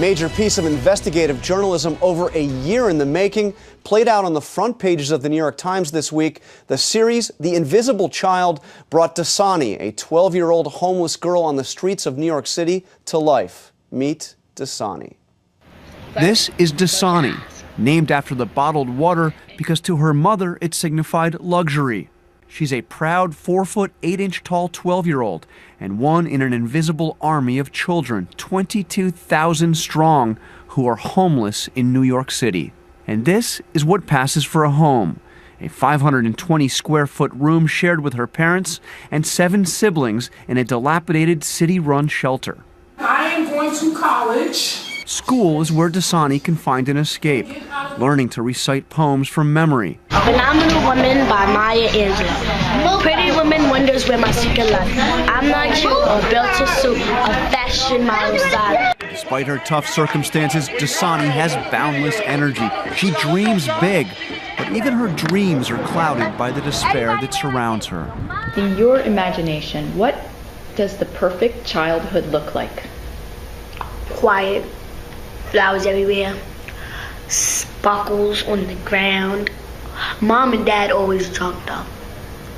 Major piece of investigative journalism over a year in the making, played out on the front pages of the New York Times this week. The series, The Invisible Child, brought Dasani, a 12-year-old homeless girl on the streets of New York City, to life. Meet Dasani. This is Dasani, named after the bottled water because to her mother it signified luxury. She's a proud 4-foot 8-inch tall 12-year-old and one in an invisible army of children, 22,000 strong, who are homeless in New York City. And this is what passes for a home, a 520 square foot room shared with her parents and 7 siblings in a dilapidated city-run shelter. I am going to college. School is where Dasani can find an escape, learning to recite poems from memory. Phenomenal Woman by Maya Angelou. Pretty woman wonders where my secret lies. I'm not cute or built to suit a fashion model style. Despite her tough circumstances, Dasani has boundless energy. She dreams big, but even her dreams are clouded by the despair that surrounds her. In your imagination, what does the perfect childhood look like? Quiet, flowers everywhere, sparkles on the ground. Mom and Dad always drunk though.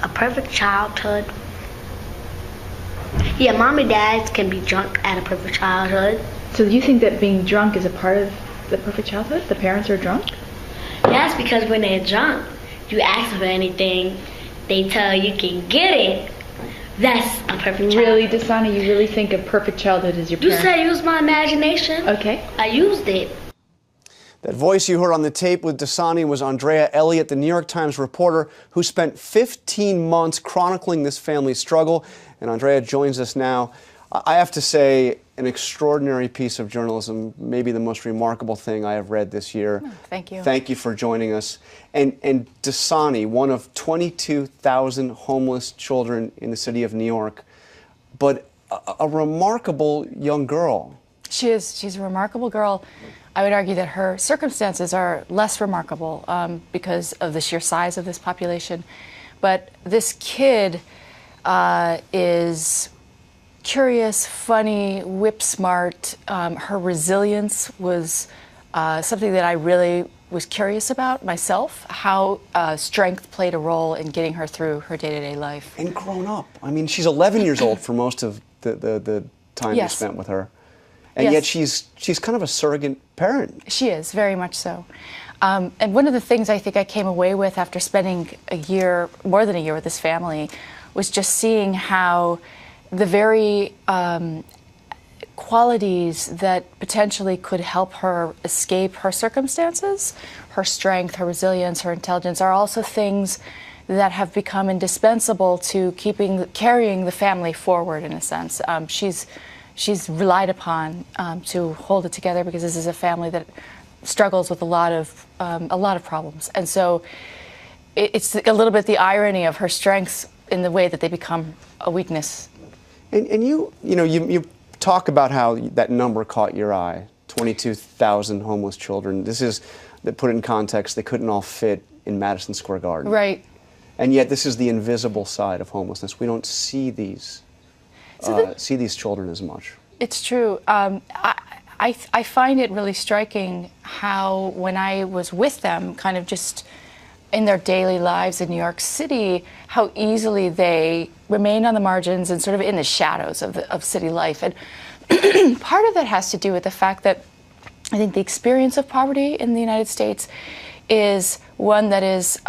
A perfect childhood. Yeah, Mom and Dad can be drunk at a perfect childhood. So you think that being drunk is a part of the perfect childhood? The parents are drunk? Yes, because when they're drunk, you ask for anything, they tell you can get it. That's a perfect childhood. Really, Dasani, you really think a perfect childhood is your parents? You said use my imagination. Okay. I used it. That voice you heard on the tape with Dasani was Andrea Elliot, the New York Times reporter who spent 15 months chronicling this family's struggle. And Andrea joins us now. I have to say, an extraordinary piece of journalism, maybe the most remarkable thing I have read this year. Oh, thank you. Thank you for joining us. And Dasani, one of 22,000 homeless children in the city of New York, but a remarkable young girl. She is. She's a remarkable girl. I would argue that her circumstances are less remarkable because of the sheer size of this population. But this kid is curious, funny, whip smart. Her resilience was something that I really was curious about myself, how strength played a role in getting her through her day-to-day life. And grown up. I mean, she's 11 years old for most of the time you spent with her. And yet she's kind of a surrogate parent. She is, very much so. And one of the things I think I came away with after spending a year, more than a year with this family, was just seeing how the very qualities that potentially could help her escape her circumstances, her strength, her resilience, her intelligence, are also things that have become indispensable to carrying the family forward, in a sense. She's relied upon to hold it together because this is a family that struggles with a lot of problems, and so it's a little bit the irony of her strengths in the way that they become a weakness. And you talk about how that number caught your eye, 22,000 homeless children. This is, that put it in context, they couldn't all fit in Madison Square Garden. Right. And yet this is the invisible side of homelessness. We don't see these children as much. It's true. I find it really striking how when I was with them, kind of just in their daily lives in New York City, how easily they remain on the margins and sort of in the shadows of city life. And part of that has to do with the fact that I think the experience of poverty in the United States is one that is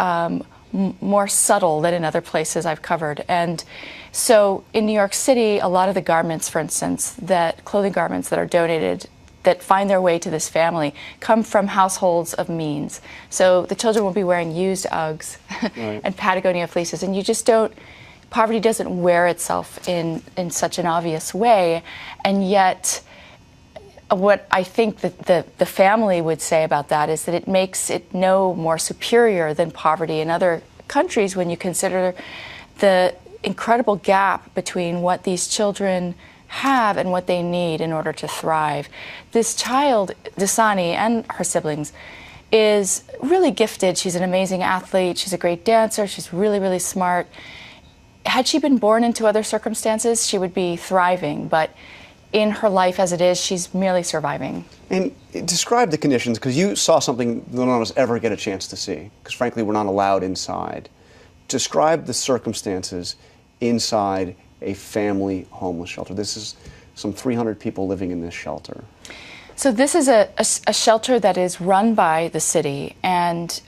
more subtle than in other places I've covered. And so in New York City, a lot of the garments, for instance, clothing garments that are donated that find their way to this family come from households of means. So the children will be wearing used Uggs right. and Patagonia fleeces, and you just don't, poverty doesn't wear itself in such an obvious way, and yet what I think that the family would say about that is that it makes it no more superior than poverty in other countries when you consider the incredible gap between what these children have and what they need in order to thrive. This child, Dasani, and her siblings, is really gifted. She's an amazing athlete. She's a great dancer. She's really, really smart. Had she been born into other circumstances, she would be thriving. But in her life as it is, she's merely surviving. And describe the conditions, because you saw something that none of us ever get a chance to see, because frankly, we're not allowed inside. Describe the circumstances inside a family homeless shelter. This is some 300 people living in this shelter. So this is a shelter that is run by the city, and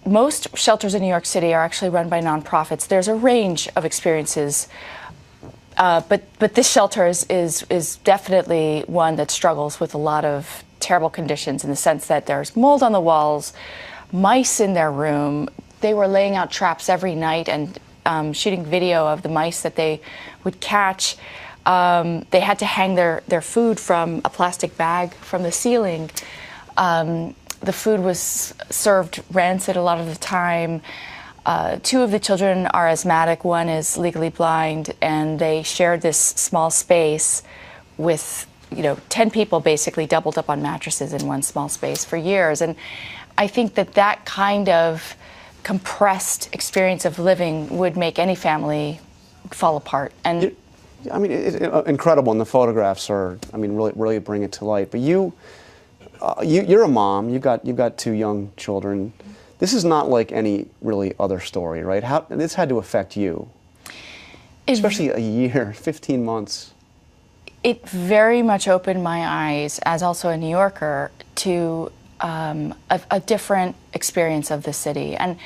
most shelters in New York City are actually run by nonprofits. There's a range of experiences, but this shelter is definitely one that struggles with a lot of terrible conditions, in the sense that there's mold on the walls, mice in their room. They were laying out traps every night and shooting video of the mice that they would catch. They had to hang their food from a plastic bag from the ceiling. The food was served rancid a lot of the time. 2 of the children are asthmatic, one is legally blind, and they shared this small space with 10 people basically doubled up on mattresses in one small space for years. And I think that kind of compressed experience of living would make any family fall apart. And I mean, incredible, and the photographs are, I mean, really bring it to light. But you're a mom. You've got 2 young children. This is not like any really other story, right? This had to affect you, especially a year, 15 months. It very much opened my eyes, as also a New Yorker, to a different experience of the city. And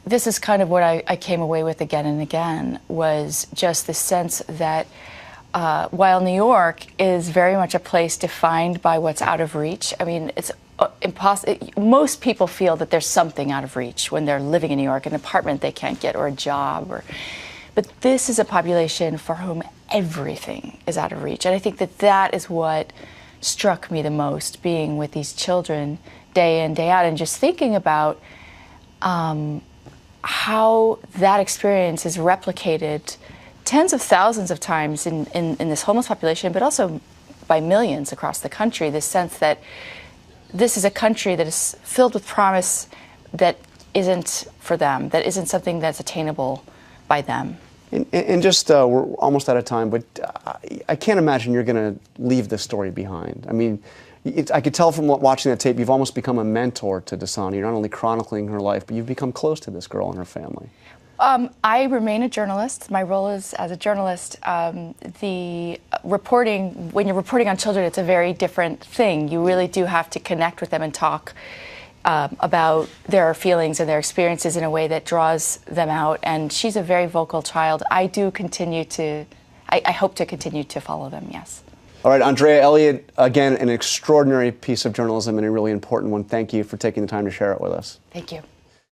this is kind of what I came away with again and again, was just the sense that while New York is very much a place defined by what's out of reach, I mean, it's impossible. Most people feel that there's something out of reach when they're living in New York, an apartment they can't get or a job. But this is a population for whom everything is out of reach. And I think that is what struck me the most, being with these children day in, day out, and just thinking about how that experience is replicated tens of thousands of times in this homeless population, but also by millions across the country. This sense that this is a country that is filled with promise that isn't for them, that isn't something that's attainable by them. And just, we're almost out of time, but I can't imagine you're going to leave this story behind. I mean, I could tell from watching that tape, you've almost become a mentor to Dasani. You're not only chronicling her life, but you've become close to this girl and her family. I remain a journalist. My role is as a journalist. The reporting, when you're reporting on children, it's a very different thing. You really do have to connect with them and talk about their feelings and their experiences in a way that draws them out. And she's a very vocal child. I hope to continue to follow them, yes. All right, Andrea Elliot, again, an extraordinary piece of journalism and a really important one. Thank you for taking the time to share it with us. Thank you.